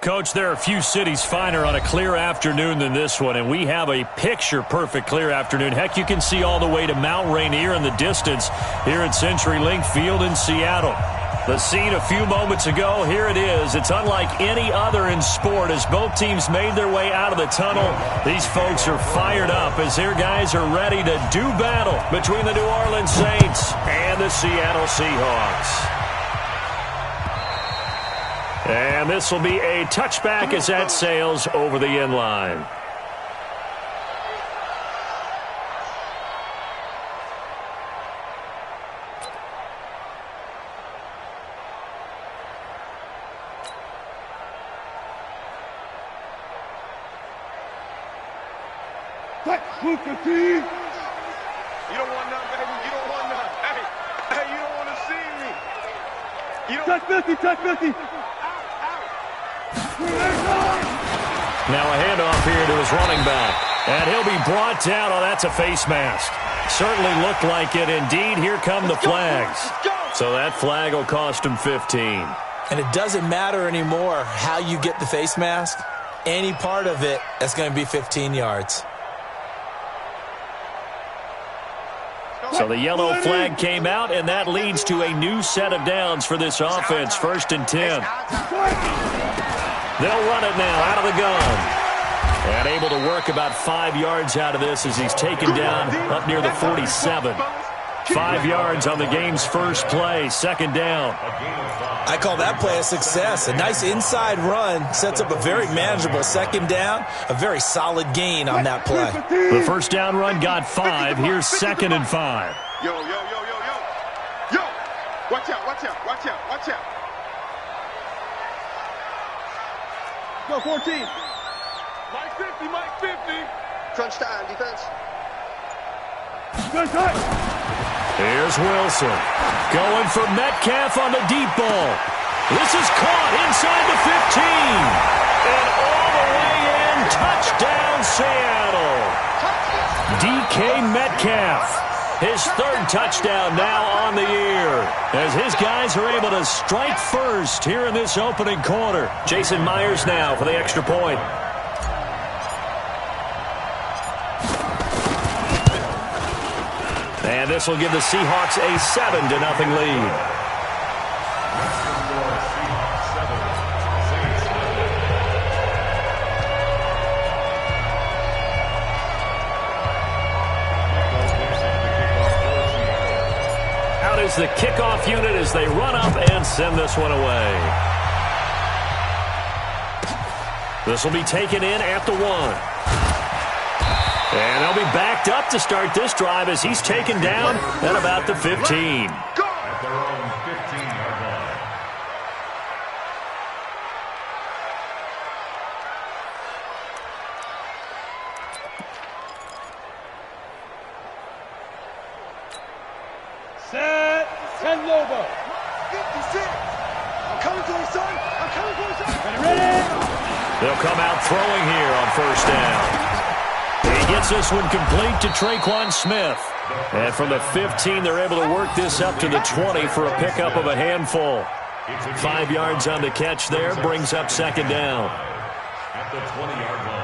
Coach, there are a few cities finer on a clear afternoon than this one, and we have a picture-perfect clear afternoon. Heck, you can see all the way to Mount Rainier in the distance here at CenturyLink Field in Seattle. The scene a few moments ago, here it is. It's unlike any other in sport as both teams made their way out of the tunnel. These folks are fired up as their guys are ready to do battle between the New Orleans Saints and the Seattle Seahawks. And this will be a touchback as that sails over the end line. You don't want none, baby. You don't want none. Hey, you don't want to see me. You don't... Touch 50. Now a handoff here to his running back. And he'll be brought down. Oh, that's a face mask. Certainly looked like it. Indeed, here come the flags. So that flag will cost him 15. And it doesn't matter anymore how you get the face mask. Any part of it, that's going to be 15 yards. So the yellow flag came out, and that leads to a new set of downs for this offense. 1st and 10. They'll run it now out of the gun. And able to work about 5 yards out of this as he's taken down up near the 47. 5 yards on the game's first play, 2nd down. I call that play a success. A nice inside run sets up a very manageable 2nd down. A very solid gain on that play. The first down run got 5. Here's 2nd and 5. Yo. Watch out. Go 14. Mike 50. Crunch time, defense. Good time. Here's Wilson. Going for Metcalf on the deep ball. This is caught inside the 15. And all the way in. Touchdown, Seattle. DK Metcalf. His 3rd touchdown now on the year as his guys are able to strike first here in this opening quarter. Jason Myers now for the extra point. And this will give the Seahawks a 7-0 lead. Out is the kickoff unit as they run up and send this one away. This will be taken in at the 1. And they'll be backed up to start this drive as he's taken down at about the 15. At their own 15-yard line. Set. 10 Lobo. 56. I'm coming for you, son. Ready. They'll come out throwing here on 1st down. He gets this one complete to Traquan Smith. And from the 15, they're able to work this up to the 20 for a pickup of a handful. 5 yards on the catch there, brings up 2nd down. At the 20-yard line.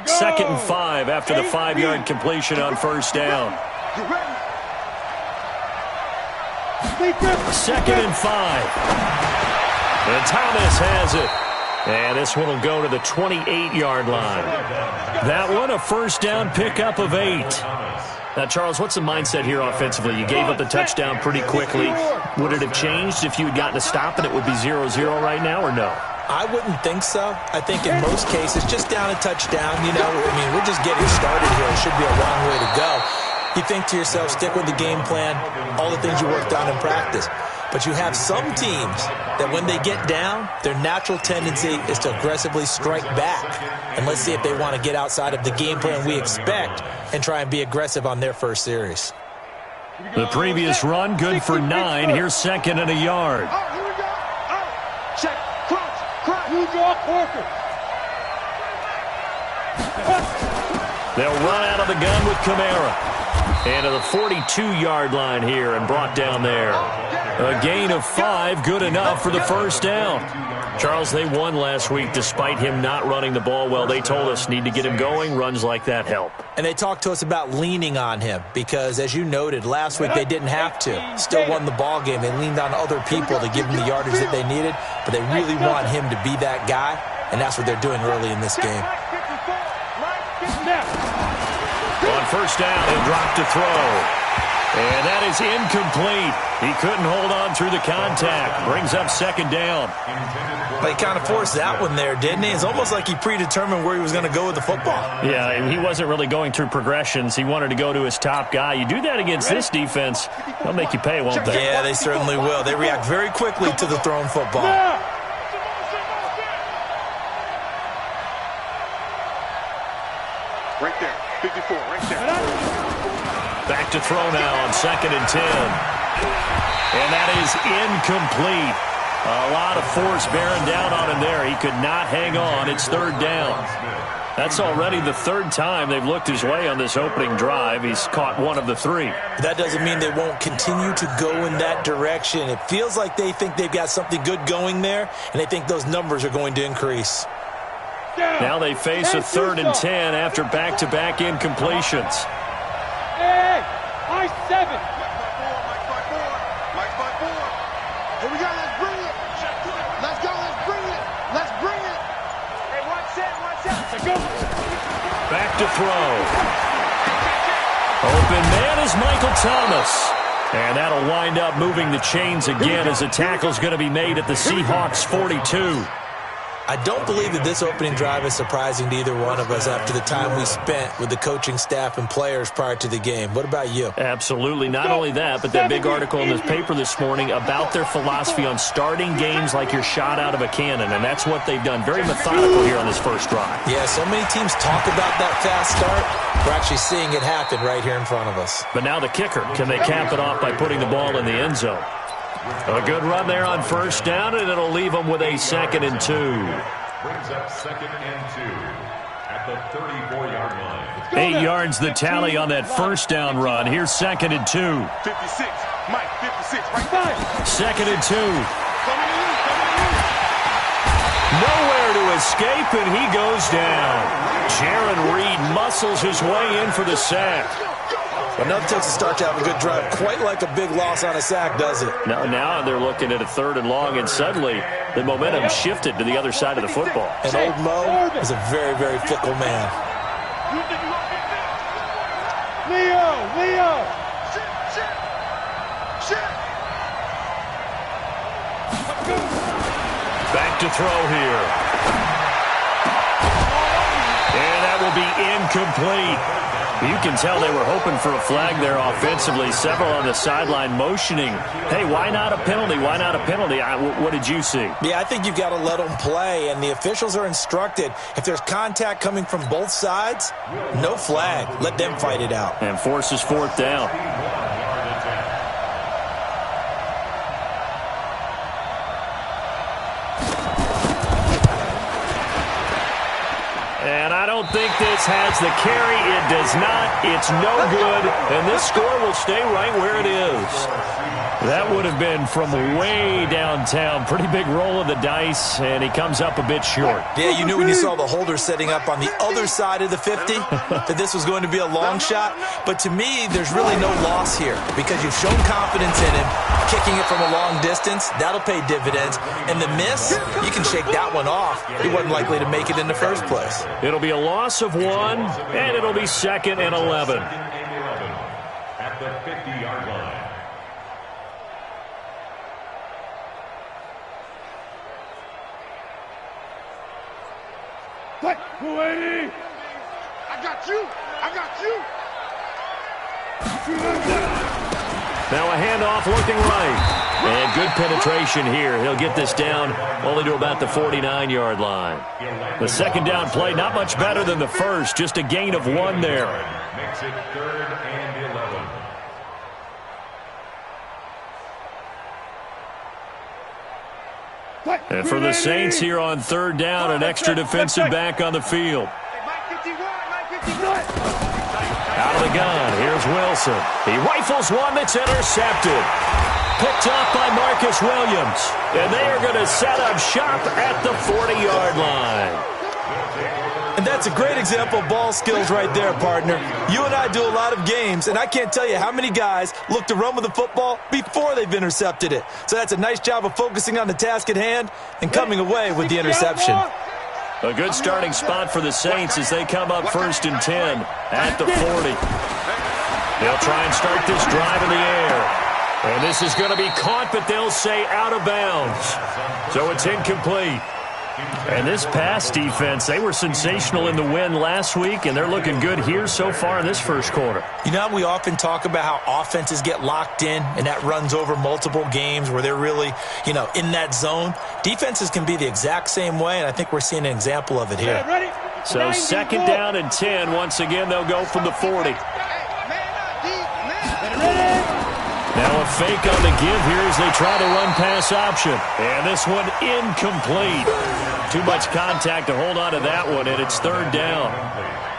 Second and 5 after the 5-yard completion on 1st down. 2nd and 5. And Thomas has it. And this one will go to the 28-yard line. That one, a 1st down pickup of 8. Now, Charles, what's the mindset here offensively? You gave up the touchdown pretty quickly. Would it have changed if you had gotten a stop and it would be 0-0 right now, or no? I wouldn't think so. I think in most cases, just down a touchdown, we're just getting started here. It should be a long way to go. You think to yourself, stick with the game plan, all the things you worked on in practice. But you have some teams that when they get down, their natural tendency is to aggressively strike back. And let's see if they want to get outside of the game plan we expect and try and be aggressive on their first series. The previous run, good for 9. Here's 2nd and a yard. Here we go. Check. Crunch. You draw Corker. They'll run out of the gun with Kamara. And to the 42-yard line here and brought down there. A gain of 5, good enough for the first down. Charles, they won last week despite him not running the ball well. They told us need to get him going. Runs like that help. And they talked to us about leaning on him because, as you noted, last week they didn't have to. Still won the ball game. They leaned on other people to give them the yardage that they needed, but they really want him to be that guy, and that's what they're doing early in this game. On first down, he'll drop to throw. And that is incomplete. He couldn't hold on through the contact. Brings up second down. But he kind of forced that one there, didn't he? It's almost like he predetermined where he was going to go with the football. Yeah, and he wasn't really going through progressions. He wanted to go to his top guy. You do that against this defense, they'll make you pay, won't they? Yeah, they certainly will. They react very quickly to the thrown football. Right there. 54, right there. Back to throw now on 2nd and 10. And that is incomplete. A lot of force bearing down on him there. He could not hang on. It's 3rd down. That's already the 3rd time they've looked his way on this opening drive. He's caught 1 of the 3. That doesn't mean they won't continue to go in that direction. It feels like they think they've got something good going there, and they think those numbers are going to increase. Now they face a 3rd and 10 after back-to-back incompletions. Hey, I-7. Mike 5-4. Here we go, let's bring it. Let's go, let's bring it. Let's bring it. Hey, watch out. Let's go. Back to throw. Open man is Michael Thomas. And that'll wind up moving the chains again as the tackle's going to be made at the Seahawks 42. I don't believe that this opening drive is surprising to either one of us after the time we spent with the coaching staff and players prior to the game. What about you? Absolutely. Not only that, but that big article in the paper this morning about their philosophy on starting games like you're shot out of a cannon, and that's what they've done. Very methodical here on this first drive. Yeah, so many teams talk about that fast start. We're actually seeing it happen right here in front of us. But now the kicker. Can they cap it off by putting the ball in the end zone? A good run there on first down, and it'll leave them with a 2nd and 2. Brings up 2nd and 2 at the 34-yard line. 8 yards the tally on that first down run. Here's 2nd and 2. 56, Mike, 56, right there. 2nd and 2. Nowhere to escape, and he goes down. Jaron Reed muscles his way in for the sack. Enough takes to start to have a good drive. Quite like a big loss on a sack, does it? Now they're looking at a 3rd and long, and suddenly the momentum shifted to the other side of the football. And old Mo is a very, very fickle man. Leo! Shit! Back to throw here. And that will be incomplete. You can tell they were hoping for a flag there offensively. Several on the sideline motioning, hey, why not a penalty? Why not a penalty? What did you see? Yeah, I think you've got to let them play, and the officials are instructed. If there's contact coming from both sides, no flag. Let them fight it out. And forces 4th down. And I don't think this has the carry. It does not. It's no good. And this score will stay right where it is. That would have been from way downtown. Pretty big roll of the dice, and he comes up a bit short. Yeah, you knew when you saw the holder setting up on the other side of the 50 that this was going to be a long shot. But to me, there's really no loss here because you've shown confidence in him. Kicking it from a long distance, that'll pay dividends. And the miss, you can shake that one off. He wasn't likely to make it in the first place. It'll be a loss of 1, and it'll be 2nd and 11. At the 50-yard line. What? 280! I got you! Now a handoff looking right. And good penetration here. He'll get this down only to about the 49-yard line. The 2nd down play, not much better than the first. Just a gain of 1 there. Makes it 3rd and 11. And for the Saints here on 3rd down, an extra defensive back on the field. Hey, Mike 51, Mike 51. of the gun, here's Wilson. He rifles one that's intercepted. Picked up by Marcus Williams. And they are going to set up shop at the 40-yard line. And that's a great example of ball skills right there, partner. You and I do a lot of games, and I can't tell you how many guys look to run with the football before they've intercepted it. So that's a nice job of focusing on the task at hand and coming away with the interception. A good starting spot for the Saints as they come up 1st and 10 at the 40. They'll try and start this drive in the air. And this is going to be caught, but they'll say out of bounds. So it's incomplete. And this pass defense, they were sensational in the win last week, and they're looking good here so far in this first quarter. You know, we often talk about how offenses get locked in, and that runs over multiple games where they're really, in that zone. Defenses can be the exact same way, and I think we're seeing an example of it here. So 2nd down and 10. Once again, they'll go from the 40. Now a fake on the give here as they try to run pass option. And this one incomplete. Too much contact to hold on to that one, and it's 3rd down.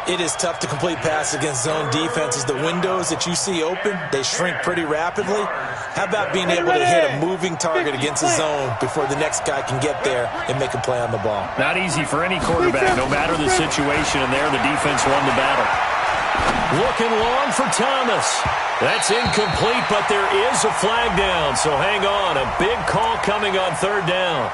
It is tough to complete passes against zone defenses. The windows that you see open, they shrink pretty rapidly. How about being able to hit a moving target against a zone before the next guy can get there and make a play on the ball? Not easy for any quarterback, no matter the situation, and there the defense won the battle. Looking long for Thomas. That's incomplete, but there is a flag down, so hang on. A big call coming on 3rd down.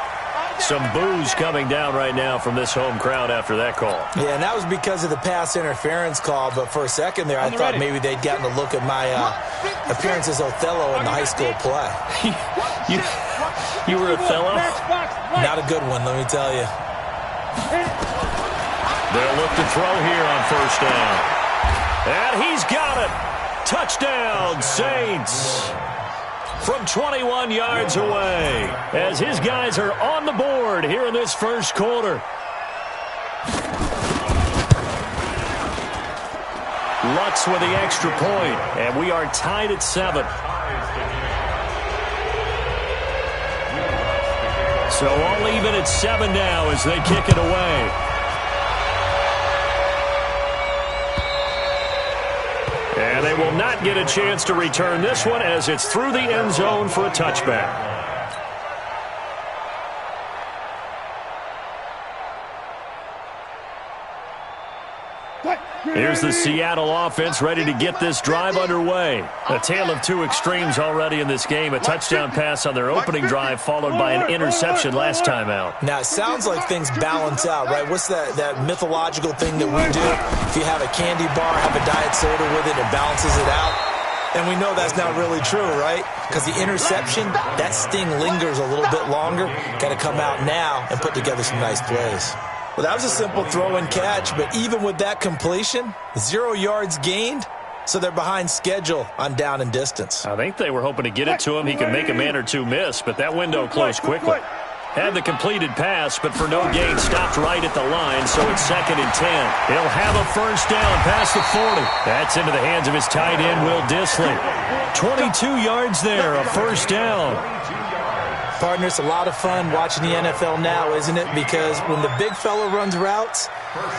Some boos coming down right now from this home crowd after that call. Yeah, and that was because of the pass interference call, but for a second there I thought maybe they'd gotten a look at my appearance as Othello in the high school play. You were Othello? Not a good one, let me tell you. They'll look to throw here on 1st down. And he's got it. Touchdown, Saints. From 21 yards away, as his guys are on the board here in this first quarter. Lutz with the extra point, and we are tied at 7. So all even at 7 now as they kick it away. And they will not get a chance to return this one as it's through the end zone for a touchback. Here's the Seattle offense ready to get this drive underway. A tale of two extremes already in this game. A touchdown pass on their opening drive followed by an interception last time out. Now, it sounds like things balance out, right? What's that mythological thing that we do? If you have a candy bar, have a diet soda with it, it balances it out. And we know that's not really true, right? Because the interception, that sting lingers a little bit longer. Got to come out now and put together some nice plays. Well, that was a simple throw and catch, but even with that completion, 0 yards gained, so they're behind schedule on down and distance. I think they were hoping to get it to him. He could make a man or two miss, but that window closed quickly. Had the completed pass, but for no gain, stopped right at the line, so it's 2nd and 10. He'll have a first down past the 40. That's into the hands of his tight end, Will Dissly. 22 yards there, a first down. Partner, it's a lot of fun watching the NFL now, isn't it? Because when the big fella runs routes,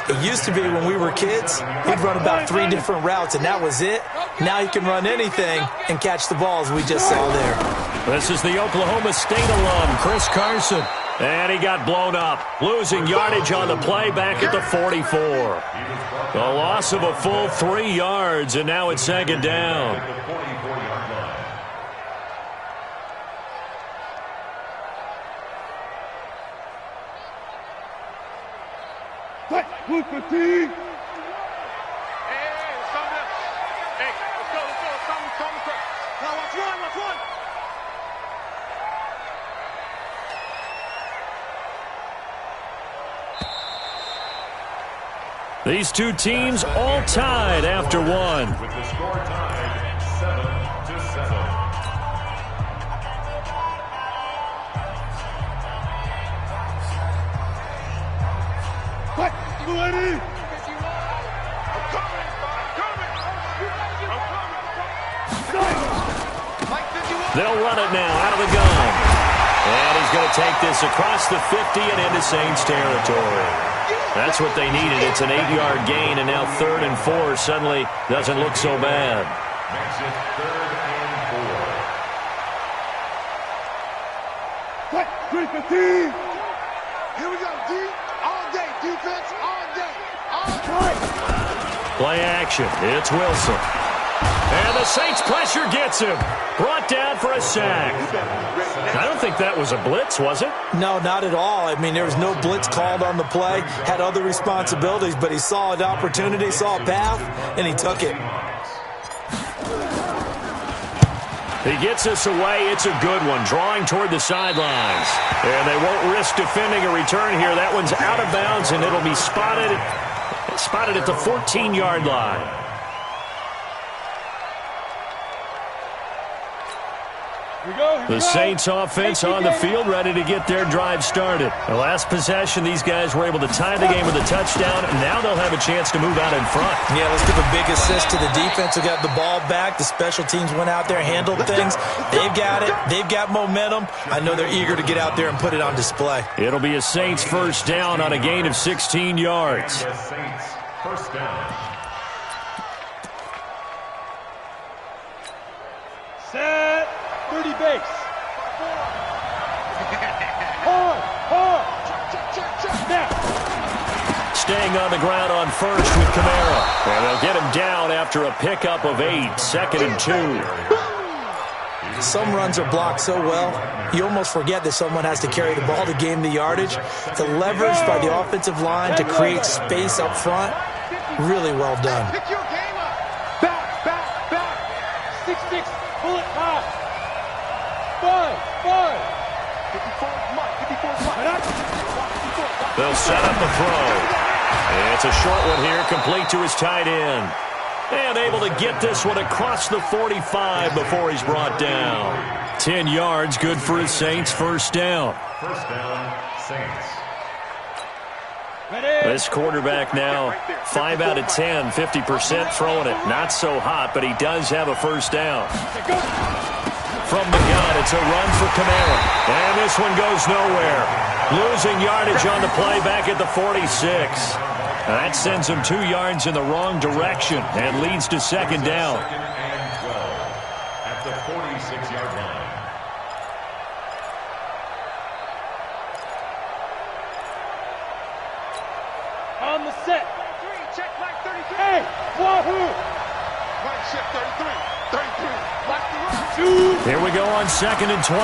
it used to be when we were kids, he'd run about 3 different routes, and that was it. Now he can run anything and catch the balls we just saw there. This is the Oklahoma State alum, Chris Carson. And he got blown up, losing yardage on the play back at the 44. A loss of a full 3 yards, and now it's 2nd down. These two teams all tied after one. With the score tied 7-7. They'll run it now out of the gun. And he's going to take this across the 50 and into Saints territory. That's what they needed. It's an 8-yard gain, and now 3rd and 4 suddenly doesn't look so bad. Makes it 3rd and 4. What? 3-15. Here we go, D. All day. Defense all day. All day. Play action. It's Wilson. And the Saints pressure gets him. Brought down for a sack. I don't think that was a blitz, was it? No, not at all. I mean, there was no blitz called on the play. Had other responsibilities, but he saw an opportunity, saw a path, and he took it. He gets us away. It's a good one. Drawing toward the sidelines. And they won't risk defending a return here. That one's out of bounds, and it'll be spotted at the 14-yard line. The Saints offense on the field, ready to get their drive started. The last possession, these guys were able to tie the game with a touchdown, and now they'll have a chance to move out in front. Yeah, let's give a big assist to the defense who got the ball back. The special teams went out there, handled things. They've got it. They've got momentum. I know they're eager to get out there and put it on display. It'll be a Saints first down on a gain of 16 yards. The Saints first down. Set. 30 base. Hard. Now. Staying on the ground on first with Kamara. And they'll get him down after a pickup of 8, 2nd and 2. Some runs are blocked so well, you almost forget that someone has to carry the ball to gain the yardage. The leverage by the offensive line to create space up front, really well done. Pick your game up. Back. 6-6. Pull it high. 5. 54. They'll set up the throw. It's a short one here, complete to his tight end. And able to get this one across the 45 before he's brought down. 10 yards, good for his Saints first down. First down, Saints. This quarterback now 5 out of 10, 50% throwing it. Not so hot, but he does have a first down. From the gun, it's a run for Kamara. And this one goes nowhere. Losing yardage on the play back at the 46. That sends him 2 yards in the wrong direction and leads to second down. 2nd and 12 at the 46-yard line. On the set. 3. Check like 33. Hey, wahoo. Right shift 33. 33. Watch the run. 2. Here we go on 2nd and 12.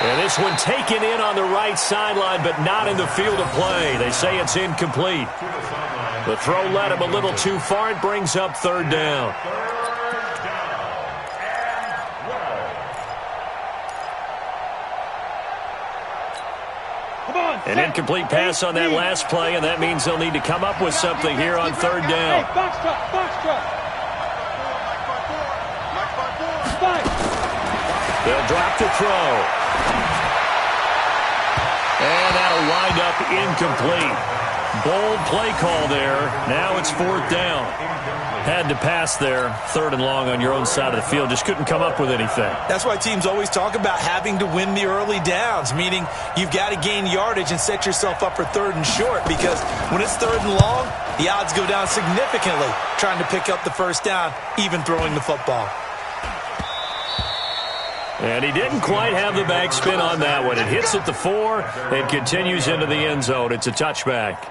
And this one taken in on the right sideline, but not in the field of play. They say it's incomplete. The throw led him a little too far. It brings up 3rd down. An incomplete pass on that last play, and that means they'll need to come up with something here on 3rd down. Box truck. They'll drop the throw. And that'll wind up incomplete. Bold play call there. Now it's 4th down. Had to pass there. 3rd and long on your own side of the field. Just couldn't come up with anything. That's why teams always talk about having to win the early downs, meaning you've got to gain yardage and set yourself up for 3rd and short, because when it's 3rd and long, the odds go down significantly trying to pick up the first down, even throwing the football. And he didn't quite have the backspin on that one. It hits at the 4 and continues into the end zone. It's a touchback.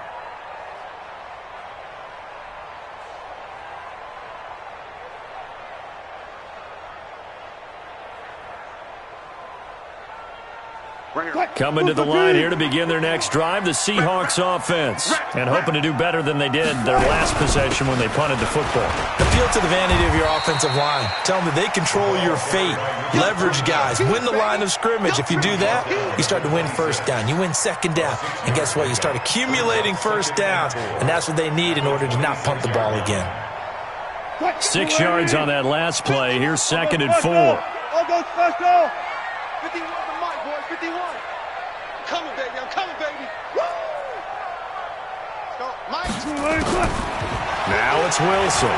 Coming to the line here to begin their next drive, the Seahawks offense. And hoping to do better than they did their last possession when they punted the football. Appeal to the vanity of your offensive line. Tell them that they control your fate. Leverage guys. Win the line of scrimmage. If you do that, you start to win first down. You win second down. And guess what? You start accumulating first downs. And that's what they need in order to not punt the ball again. 6 yards on that last play. Here's 2nd and 4. I'll go special. 51 for Mike, boys. 51. I'm coming, baby. I'm coming, baby. Woo! Let's go. Mike. Now it's Wilson.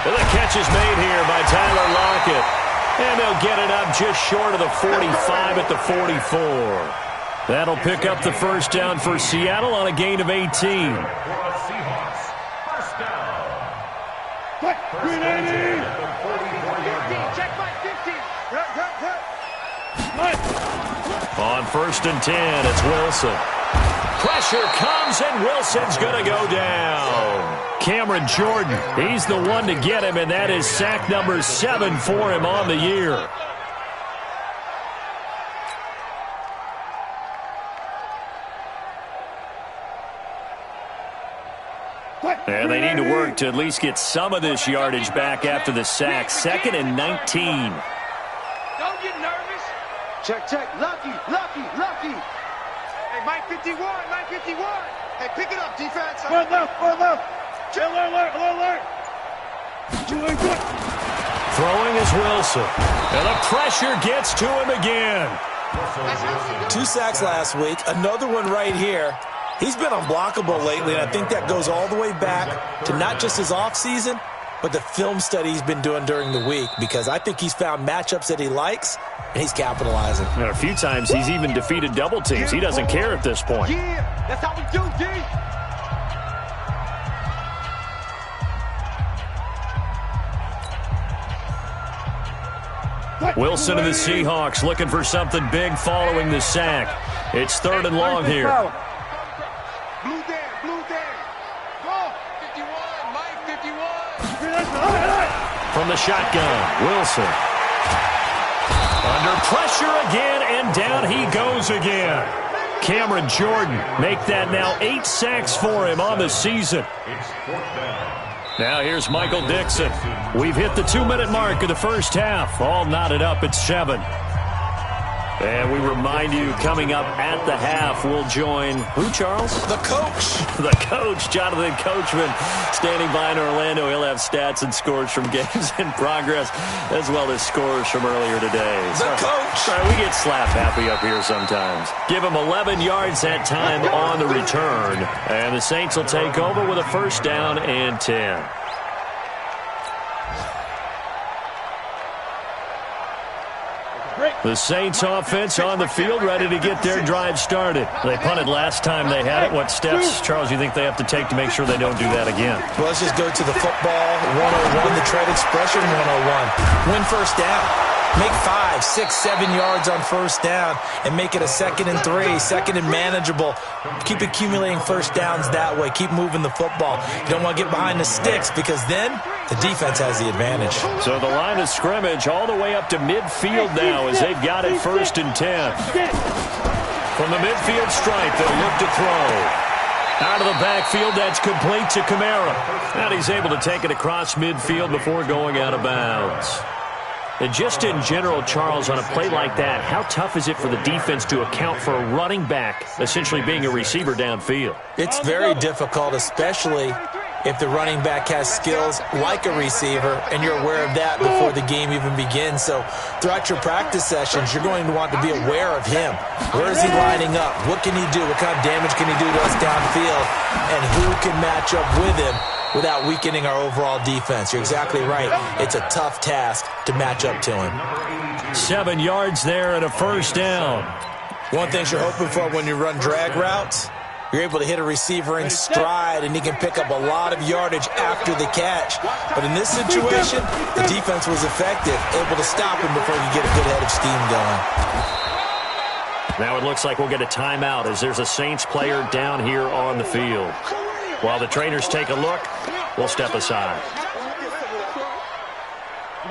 And the catch is made here by Tyler Lockett. And they'll get it up just short of the 45 at the 44. That'll pick up the first down for Seattle on a gain of 18. Seahawks. First down. First down at the 44-yard line. Check my 15. On first and 10, it's Wilson. Pressure comes, and Wilson's going to go down. Cameron Jordan, he's the one to get him, and that is sack number 7 for him on the year. And they need to work to at least get some of this yardage back after the sack. 2nd and 19. Don't get nervous. Check. Lucky. Hey, Mike 51. Hey, pick it up, defense. One left. Chill, alert. Throwing is Wilson. And the pressure gets to him again. 2 sacks last week. Another one right here. He's been unblockable lately, and I think that goes all the way back to not just his offseason, but the film study he's been doing during the week, because I think he's found matchups that he likes, and he's capitalizing. And a few times he's even defeated double teams. He doesn't care at this point. Yeah, that's how we do, D. Wilson and the Seahawks looking for something big following the sack. It's 3rd and long here. Blue down. Go. 51, Mike 51. From the shotgun, Wilson. Under pressure again, and down he goes again. Cameron Jordan make that now 8 sacks for him on the season. It's 4th down. Now here's Michael Dixon. We've hit the 2-minute mark of the first half. All knotted up at 7. And we remind you, coming up at the half, we'll join who, Charles? The coach. The coach, Jonathan Coachman, standing by in Orlando. He'll have stats and scores from games in progress, as well as scores from earlier today. The coach. Sorry, we get slap happy up here sometimes. Give him 11 yards that time on the return. And the Saints will take over with a first down and 10. The Saints offense on the field, ready to get their drive started. They punted last time they had it. What steps, Charles, you think they have to take to make sure they don't do that again? Well, let's just go to the football 101, the trade expression 101. Win first down. Make 5, 6, 7 yards on first down and make it a 2nd and 3, 2nd and manageable. Keep accumulating first downs that way. Keep moving the football. You don't want to get behind the sticks, because then the defense has the advantage. So the line of scrimmage all the way up to midfield now as they've got it 1st and 10. From the midfield stripe, they'll look to throw. Out of the backfield, that's complete to Kamara. And he's able to take it across midfield before going out of bounds. And just in general, Charles, on a play like that, how tough is it for the defense to account for a running back essentially being a receiver downfield? It's very difficult, especially if the running back has skills like a receiver, and you're aware of that before the game even begins. So throughout your practice sessions, you're going to want to be aware of him. Where is he lining up? What can he do? What kind of damage can he do to us downfield? And who can match up with him without weakening our overall defense? You're exactly right. It's a tough task to match up to him. 7 yards there and a first down. One thing you're hoping for when you run drag routes, you're able to hit a receiver in stride, and he can pick up a lot of yardage after the catch. But in this situation, the defense was effective, able to stop him before you get a good head of steam going. Now it looks like we'll get a timeout as there's a Saints player down here on the field. While the trainers take a look, we'll step aside.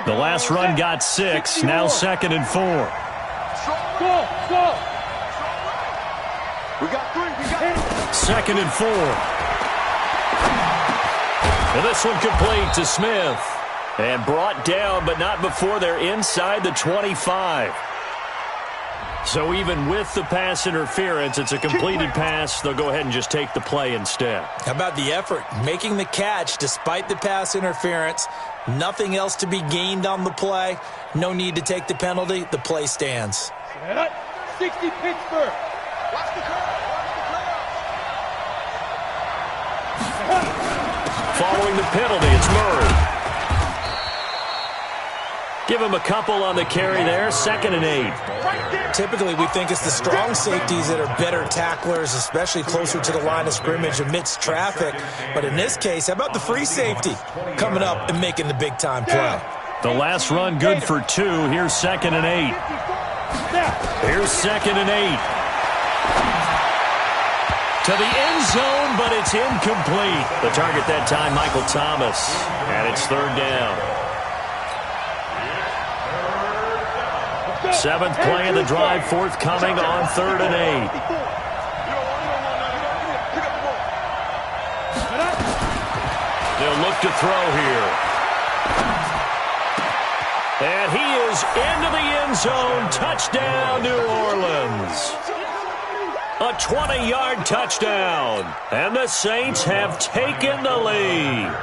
The last run got 6, now 2nd and 4. Go! We got 3, 2nd and 4. And this one complete to Smith. And brought down, but not before they're inside the 25. So even with the pass interference, it's a completed pass. They'll go ahead and just take the play instead. How about the effort? Making the catch despite the pass interference. Nothing else to be gained on the play. No need to take the penalty. The play stands. 60 Pittsburgh. Watch the curve. Following the penalty, it's Murray. Give him a couple on the carry there. 2nd and 8. Typically, we think it's the strong safeties that are better tacklers, especially closer to the line of scrimmage amidst traffic. But in this case, how about the free safety coming up and making the big-time play? The last run good for 2. Here's 2nd and 8. Here's 2nd and 8. To the end zone, but it's incomplete. The target that time, Michael Thomas. And it's 3rd down. 7th play of the drive, forthcoming on 3rd and 8. They'll look to throw here. And he is into the end zone. Touchdown, New Orleans. A 20-yard touchdown. And the Saints have taken the lead.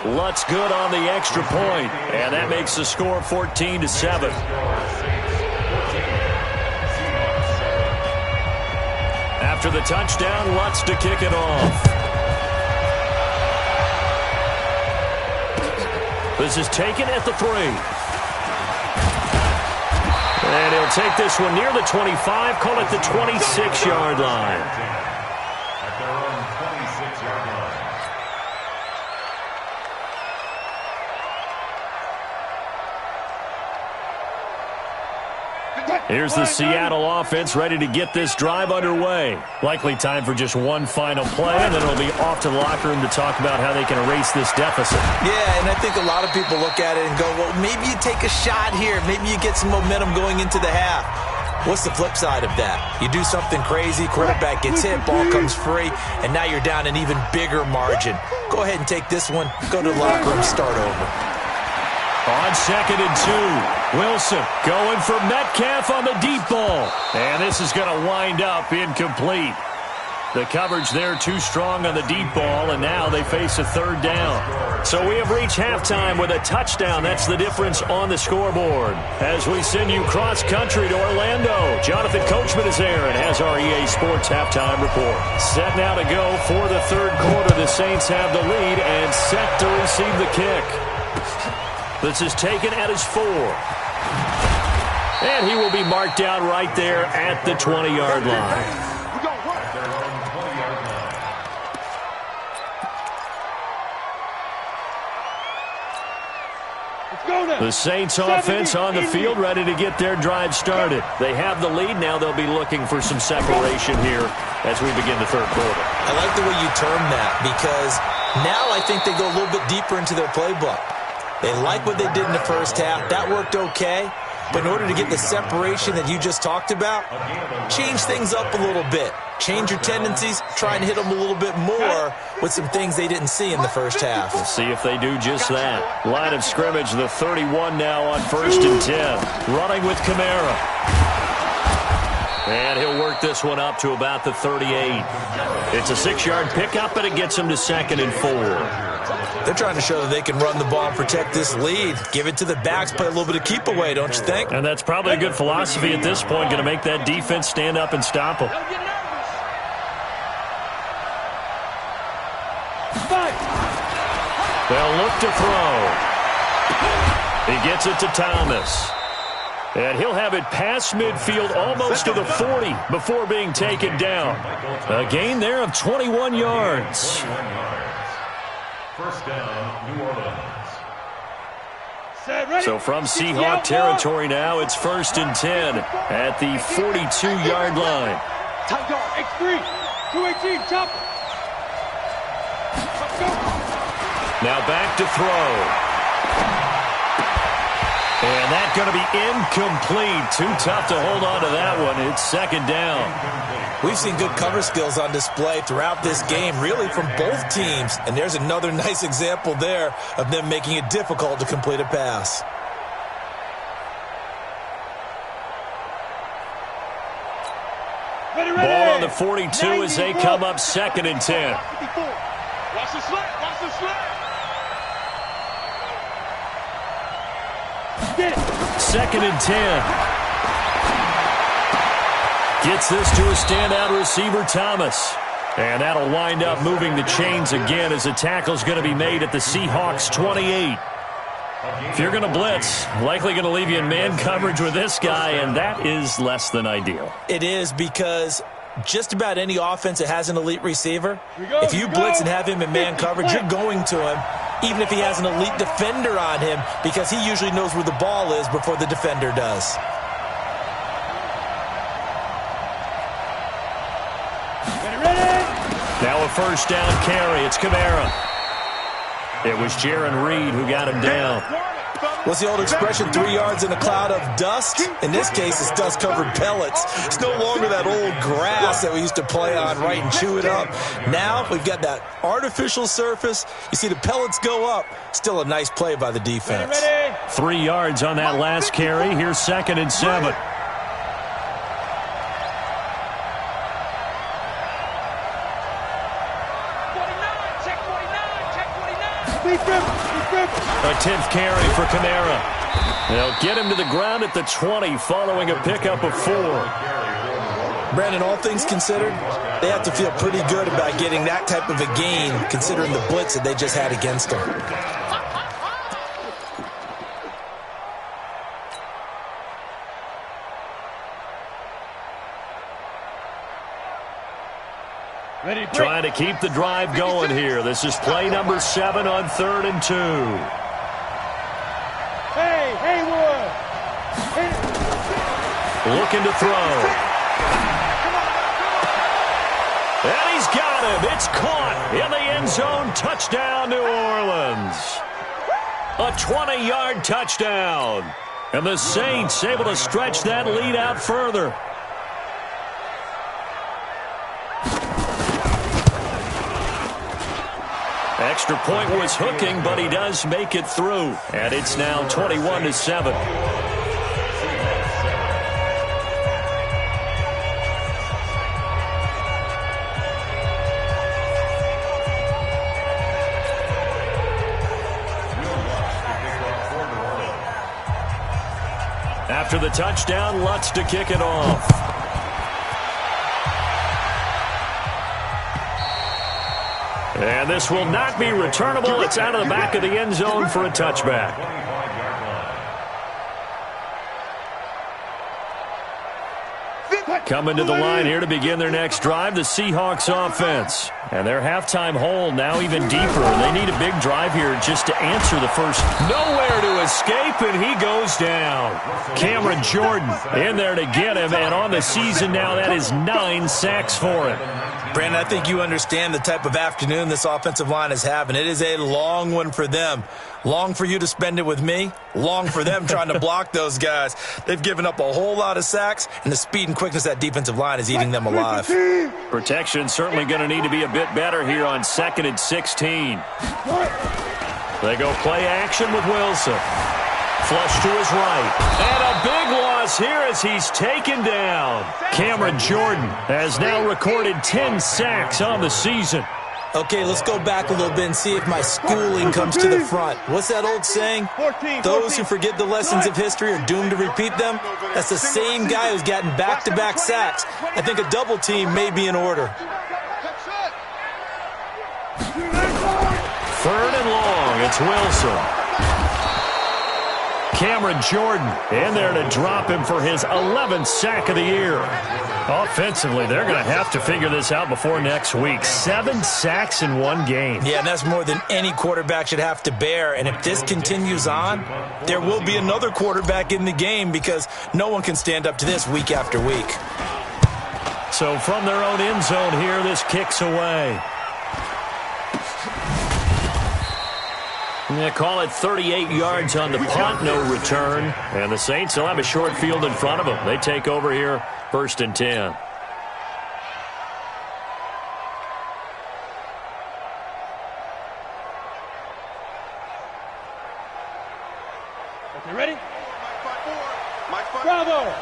Lutz good on the extra point, and that makes the score 14-7. After the touchdown, Lutz to kick it off. This is taken at the 3. And he'll take this one near the 25, call it the 26-yard line. At their own 26-yard line. Here's the Seattle offense ready to get this drive underway. Likely time for just one final play, and then it'll be off to the locker room to talk about how they can erase this deficit. Yeah, and I think a lot of people look at it and go, well, maybe you take a shot here. Maybe you get some momentum going into the half. What's the flip side of that? You do something crazy, quarterback gets hit, ball comes free, and now you're down an even bigger margin. Go ahead and take this one, go to the locker room, start over. On 2nd and 2, Wilson going for Metcalf on the deep ball. And this is going to wind up incomplete. The coverage there too strong on the deep ball, and now they face a 3rd down. So we have reached halftime with a touchdown. That's the difference on the scoreboard. As we send you cross-country to Orlando, Jonathan Coachman is there and has our EA Sports halftime report. Set now to go for the 3rd quarter. The Saints have the lead and set to receive the kick. This is taken at his 4. And he will be marked down right there at the 20-yard line. The Saints offense on the field ready to get their drive started. They have the lead. Now they'll be looking for some separation here as we begin the 3rd quarter. I like the way you term that because now I think they go a little bit deeper into their playbook. They like what they did in the first half. That worked okay. But in order to get the separation that you just talked about, change things up a little bit. Change your tendencies. Try and hit them a little bit more with some things they didn't see in the first half. We'll see if they do just that. Line of scrimmage, the 31 now on 1st and 10. Running with Kamara. And he'll work this one up to about the 38. It's a 6-yard pickup, and it gets him to 2nd and 4. They're trying to show that they can run the ball and protect this lead. Give it to the backs, play a little bit of keep away, don't you think? And that's probably a good philosophy at this point, going to make that defense stand up and stop them. They'll look to throw. He gets it to Thomas. And he'll have it past midfield almost to the 40 before being taken down. A gain there of 21 yards. First down, New Orleans. So from Seahawk territory now, it's 1st and 10 at the 42-yard line. Tight guard, X3, 218, chop. Now back to throw. And that's going to be incomplete. Too tough to hold on to that one. It's 2nd down. We've seen good cover skills on display throughout this game, really from both teams. And there's another nice example there of them making it difficult to complete a pass. Ball on the 42 as they come up 2nd and 10. Watch the slant, watch the slant. 2nd and 10. Gets this to a standout receiver, Thomas. And that'll wind up moving the chains again as a tackle's going to be made at the Seahawks 28. If you're going to blitz, likely going to leave you in man coverage with this guy, and that is less than ideal. It is, because just about any offense that has an elite receiver, if you blitz and have him in man coverage, you're going to him, even if he has an elite defender on him, because he usually knows where the ball is before the defender does. Now a first down carry. It's Kamara. It was Jaron Reed who got him down. What's the old expression, 3 yards in a cloud of dust? In this case, it's dust-covered pellets. It's no longer that old grass that we used to play on, right, and chew it up. Now we've got that artificial surface. You see the pellets go up. Still a nice play by the defense. 3 yards on that last carry. Here's 2nd and 7. A 10th carry for Kamara. They'll get him to the ground at the 20 following a pickup of 4. Brandon, all things considered, they have to feel pretty good about getting that type of a gain considering the blitz that they just had against them. Trying to keep the drive going here. This is play number 7 on 3rd and 2. Hey, Haywood! Looking to throw. And he's got him. It's caught in the end zone. Touchdown, New Orleans. A 20-yard touchdown. And the Saints able to stretch that lead out further. Extra point was hooking, but he does make it through. And it's now 21-7. After the touchdown, Lutz to kick it off. And this will not be returnable. It's out of the back of the end zone for a touchback. Coming to the line here to begin their next drive, the Seahawks offense. And their halftime hole now even deeper. They need a big drive here just to answer the first. Nowhere to escape, and he goes down. Cameron Jordan in there to get him, and on the season now, that is 9 sacks for him. Brandon, I think you understand the type of afternoon this offensive line is having. It is a long one for them. Long for you to spend it with me. Long for them trying to block those guys. They've given up a whole lot of sacks, and the speed and quickness of that defensive line is eating them alive. Protection certainly going to need to be a bit better here on 2nd and 16. They go play action with Wilson. Flush to his right. And a big loss here as he's taken down. Cameron Jordan has now recorded 10 sacks on the season. Okay, let's go back a little bit and see if my schooling comes to the front. What's that old saying? Those who forget the lessons of history are doomed to repeat them. That's the same guy who's gotten back-to-back sacks. I think a double team may be in order. 3rd and long. It's Wilson. Cameron Jordan in there to drop him for his 11th sack of the year. Offensively, they're going to have to figure this out before next week. 7 sacks in one game. Yeah, and that's more than any quarterback should have to bear. And if this continues on, there will be another quarterback in the game because no one can stand up to this week after week. So from their own end zone here, this kicks away. Yeah, call it 38 yards on the punt, no return. And the Saints will have a short field in front of them. They take over here, 1st and 10. Okay, ready? Bravo!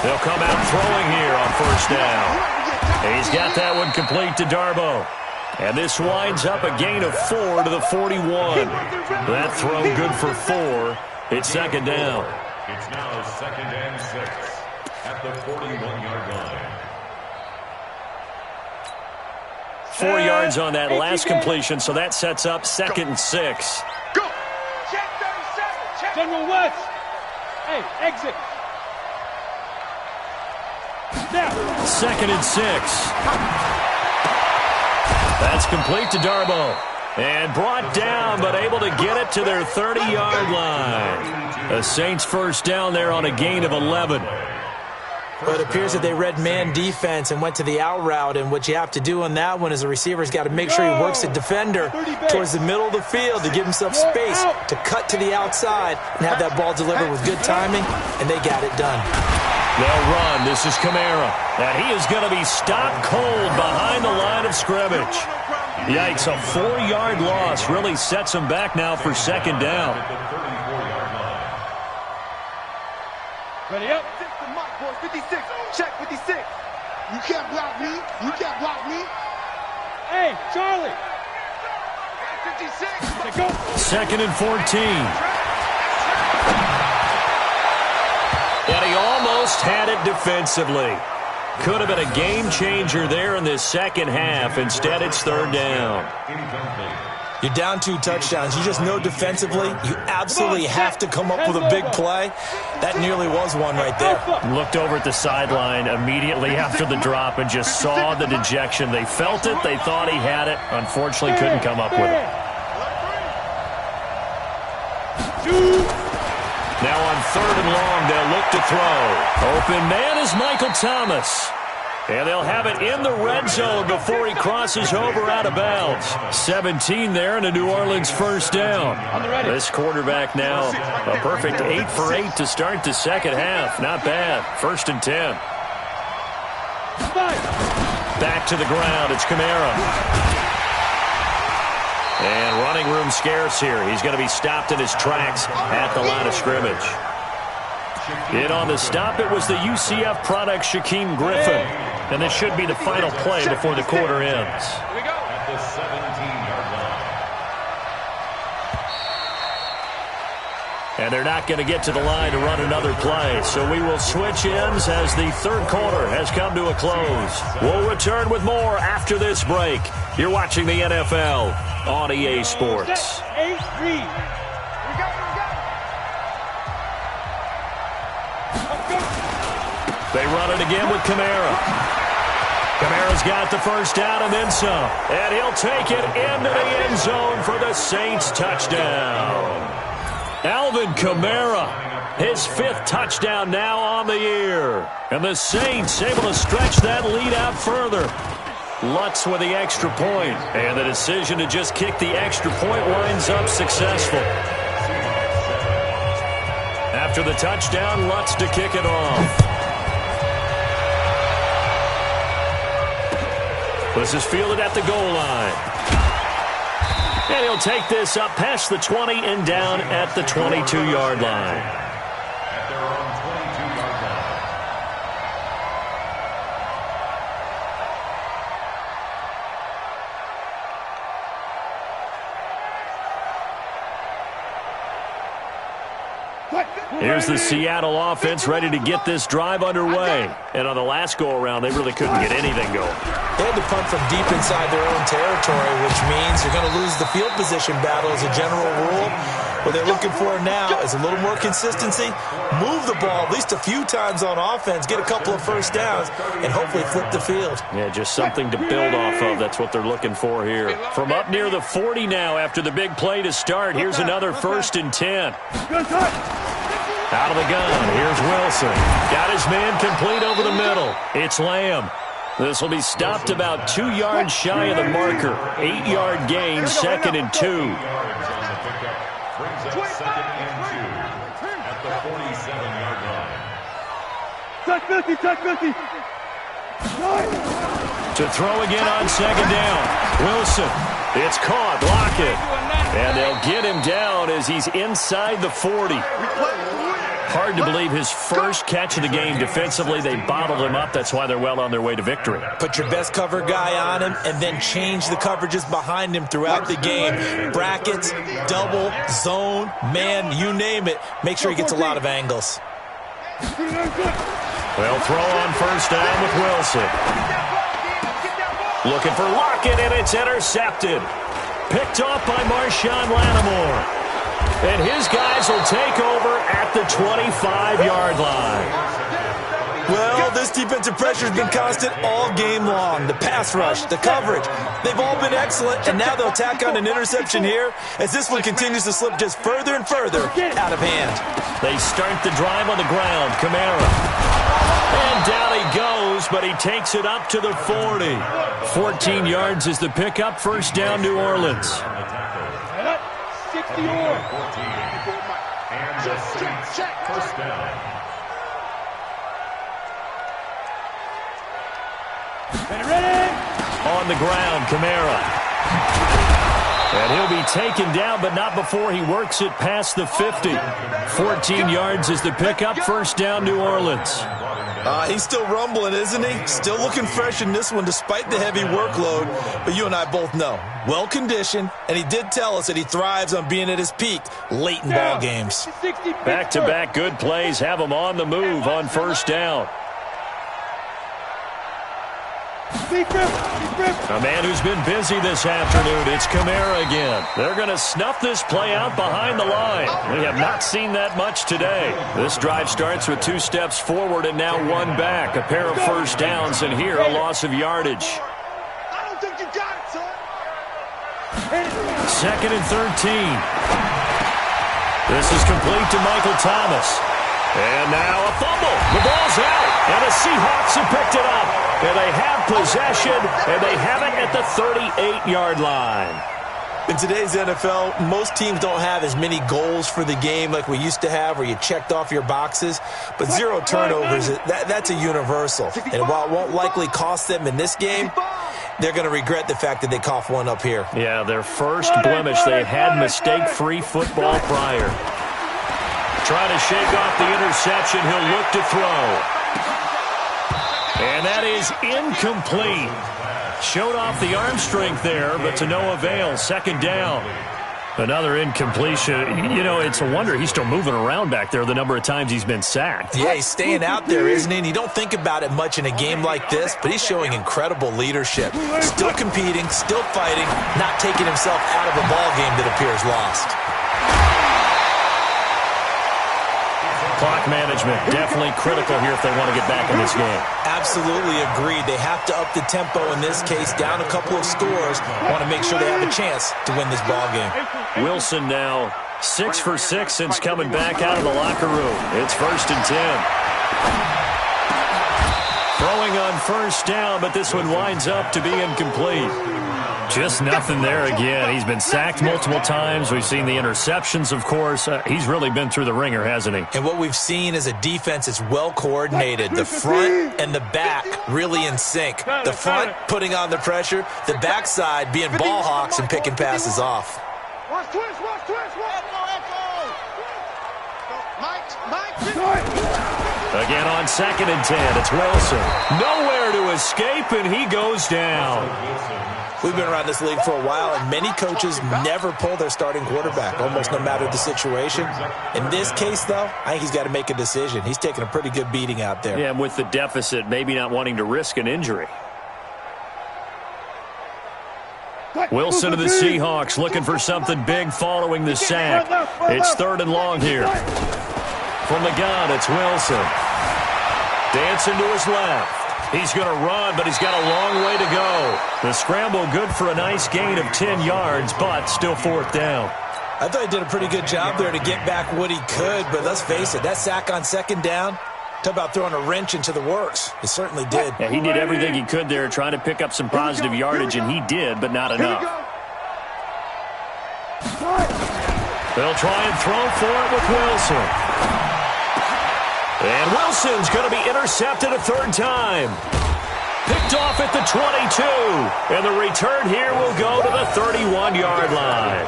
They'll come out throwing here on 1st down. He's got that one complete to Darbo. And this winds up a gain of 4 to the 41. That throw good for 4. It's 2nd down. It's now 2nd and 6. at the 41-yard line. 4 yards on that last completion, so that sets up 2nd and 6. Go. Check 37. Check. General West. Hey, exit. Now. 2nd and 6. That's complete to Darboh. And brought down, but able to get it to their 30-yard line. The Saints first down there on a gain of 11. But it appears that they read man defense and went to the out route, and what you have to do on that one is the receiver's got to make sure he works the defender towards the middle of the field to give himself space to cut to the outside and have that ball delivered with good timing, and they got it done. They'll run. This is Kamara. And he is going to be stopped cold behind the line of scrimmage. Yikes, a 4-yard loss really sets him back now for 2nd down. Ready up. 56. Check 56. You can't block me. You can't block me. Hey, Charlie. 56. Go. 2nd and 14. And he almost had it defensively. Could have been a game changer there in this second half. Instead, it's 3rd down. You're down 2 touchdowns. You just know defensively you absolutely have to come up with a big play. That nearly was one right there. Looked over at the sideline immediately after the drop and just saw the dejection. They felt it. They thought he had it. Unfortunately, couldn't come up with it. Now on 3rd and long, they'll look to throw. Open man is Michael Thomas. And they'll have it in the red zone before he crosses over out of bounds. 17 there and a New Orleans first down. This quarterback now a perfect 8 for 8 to start the second half. Not bad. 1st and 10. Back to the ground. It's Kamara. And running room scarce here. He's going to be stopped in his tracks at the line of scrimmage. In on the stop, it was the UCF product Shaquem Griffin. And this should be the final play before the quarter ends. Here we go. At the 17-yard line. And they're not going to get to the line to run another play. So we will switch ends as the 3rd quarter has come to a close. We'll return with more after this break. You're watching the NFL on EA Sports. 8-3. They run it again with Kamara. Kamara's got the first down and then some. And he'll take it into the end zone for the Saints touchdown. Alvin Kamara, his 5th touchdown now on the year. And the Saints able to stretch that lead out further. Lutz with the extra point. And the decision to just kick the extra point winds up successful. After the touchdown, Lutz to kick it off. This is fielded at the goal line. And he'll take this up past the 20 and down at the 22-yard line. At their own 22-yard line. Here's the Seattle offense ready to get this drive underway. And on the last go-around, they really couldn't get anything going. They had to punt from deep inside their own territory, which means you're going to lose the field position battle as a general rule. What they're looking for now is a little more consistency, move the ball at least a few times on offense, get a couple of first downs, and hopefully flip the field. Yeah, just something to build off of. That's what they're looking for here. From up near the 40 now after the big play to start, here's another 1st and 10. Out of the gun, here's Wilson. Got his man complete over the middle. It's Lamb. This will be stopped about 2 yards shy of the marker. 8-yard gain, 2nd and 2. Brings up 2nd and 2 at the 47-yard line. Touch 50, touch 50. To throw again on 2nd down. Wilson. It's caught. Block it. And they'll get him down as he's inside the 40. Hard to believe his first catch of the game defensively. They bottled him up. That's why they're well on their way to victory. Put your best cover guy on him and then change the coverages behind him throughout the game. Brackets, double, zone, man, you name it. Make sure he gets a lot of angles. They'll throw on first down with Wilson. Looking for Lockett, and it's intercepted. Picked off by Marshawn Lattimore. And his guys will take over at the 25-yard line. Well, this defensive pressure has been constant all game long. The pass rush, the coverage, they've all been excellent, and now they'll tack on an interception here as this one continues to slip just further and further out of hand. They start the drive on the ground. Kamara. And down he goes, but he takes it up to the 40. 14 yards is the pickup. First down, New Orleans. 60 And the Saints first down. On the ground, Kamara. And he'll be taken down, but not before he works it past the 50. 14 yards is the pickup. First down, New Orleans. He's still rumbling, isn't he? Still looking fresh in this one despite the heavy workload. But you and I both know, well-conditioned, and he did tell us that he thrives on being at his peak late in ball games. Back-to-back good plays have him on the move on first down. A man who's been busy this afternoon. It's Kamara again. They're going to snuff this play out behind the line. We have not seen that much today. This drive starts with 2 steps forward and now 1 back. A pair of first downs, and here a loss of yardage. I don't think you got it, son. Second and 13. This is complete to Michael Thomas. And now a fumble. The ball's out, and the Seahawks have picked it up. And they have possession, and they have it at the 38-yard line. In today's NFL, most teams don't have as many goals for the game like we used to have where you checked off your boxes. But 0 turnovers, that's a universal. And while it won't likely cost them in this game, they're going to regret the fact that they coughed one up here. Yeah, their first blemish. They had mistake-free football prior. Trying to shake off the interception. He'll look to throw. And that is incomplete. Showed off the arm strength there, but to no avail. Second down. Another incompletion. You know, it's a wonder he's still moving around back there the number of times he's been sacked. Yeah, he's staying out there, isn't he? And you don't think about it much in a game like this, but he's showing incredible leadership. Still competing, still fighting, not taking himself out of a ball game that appears lost. Clock management definitely critical here if they want to get back in this game. Absolutely agreed. They have to up the tempo in this case, down a couple of scores. Want to make sure they have a chance to win this ball game. Wilson now 6 for 6 since coming back out of the locker room. It's first and 10. Throwing on first down, but this one winds up to be incomplete. Just nothing there again. He's been sacked multiple times. We've seen the interceptions, of course. He's really been through the ringer, hasn't he? And what we've seen is a defense that's well coordinated. The front and the back really in sync. The front putting on the pressure. The backside being ball hawks and picking passes off. Watch twist, watch twist, watch. Again on second and 10. It's Wilson. Nowhere to escape, and he goes down. We've been around this league for a while, and many coaches never pull their starting quarterback, almost no matter the situation. In this case, though, I think he's got to make a decision. He's taking a pretty good beating out there. Yeah, and with the deficit, maybe not wanting to risk an injury. Wilson to the Seahawks looking for something big following the sack. It's third and long here. From the gun, it's Wilson. Dancing to his left. He's going to run, but he's got a long way to go. The scramble good for a nice gain of 10 yards, but still fourth down. I thought he did a pretty good job there to get back what he could, but let's face it, that sack on second down, talk about throwing a wrench into the works. He certainly did. Yeah, he did everything he could there trying to pick up some positive yardage, and he did, but not enough. They'll try and throw for it with Wilson. And Wilson's going to be intercepted a third time. Picked off at the 22. And the return here will go to the 31-yard line.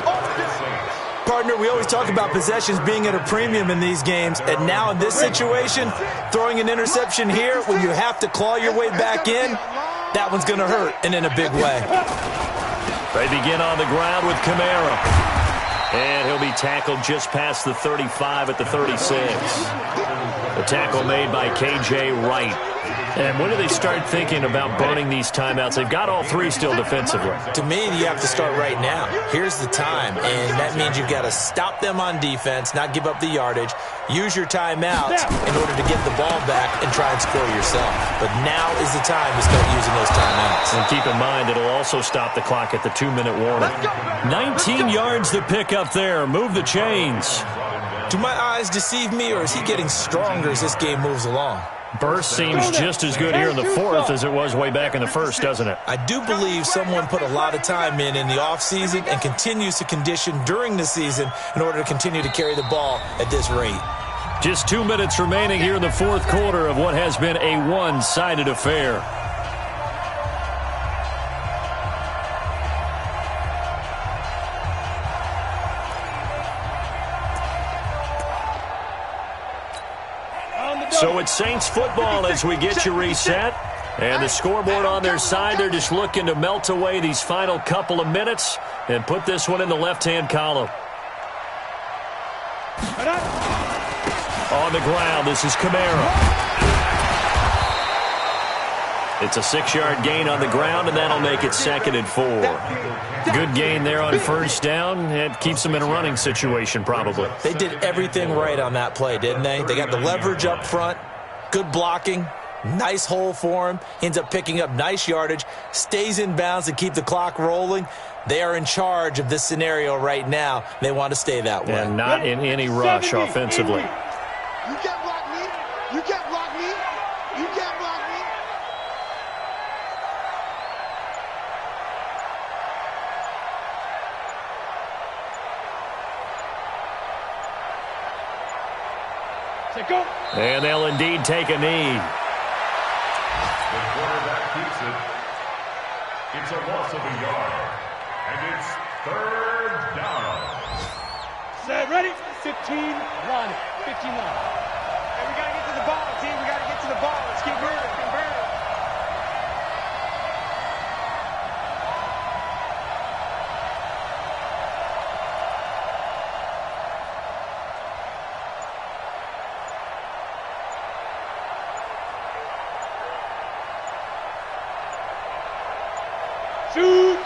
Partner, we always talk about possessions being at a premium in these games. And now in this situation, throwing an interception here when you have to claw your way back in, that one's going to hurt, and in a big way. They begin on the ground with Kamara. And he'll be tackled just past the 35 at the 36. The tackle made by K.J. Wright. And when do they start thinking about burning these timeouts? They've got all three still defensively. To me, you have to start right now. Here's the time, and that means you've got to stop them on defense, not give up the yardage, use your timeouts in order to get the ball back and try and score yourself. But now is the time to start using those timeouts. And keep in mind, it'll also stop the clock at the 2-minute warning. 19 yards to pick up there. Move the chains. Do my eyes deceive me, or is he getting stronger as this game moves along? Burst seems just as good here in the fourth as it was way back in the first, doesn't it? I do believe someone put a lot of time in the offseason and continues to condition during the season in order to continue to carry the ball at this rate. Just 2 minutes remaining here in the fourth quarter of what has been a one-sided affair. So it's Saints football as we get you reset. And the scoreboard on their side, they're just looking to melt away these final couple of minutes and put this one in the left-hand column. On the ground, this is Kamara. It's a 6-yard gain on the ground, and that'll make it 2nd and 4. Good gain there on first down. It keeps them in a running situation, probably. They did everything right on that play, didn't they? They got the leverage up front, good blocking, nice hole for him, ends up picking up nice yardage, stays in bounds to keep the clock rolling. They are in charge of this scenario right now. They want to stay that way. And not in any rush offensively. You can't block me. You can't block me. You can't block me. Go. And they'll indeed take a knee. The quarterback keeps it. It's a loss of a yard. And it's 3rd down. Set, ready? 15 line. 15 line. Hey, we got to get to the ball, team. We got to get to the ball. Let's keep moving.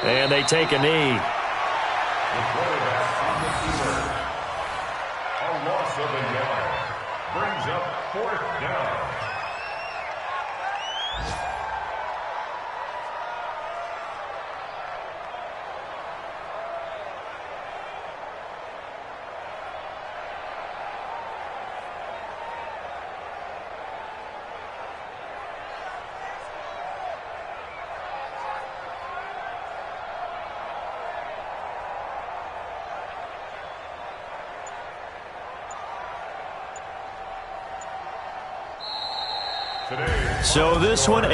And they take a knee. The quarterback on the field. A loss of a yard. Brings up 4th down. So this one,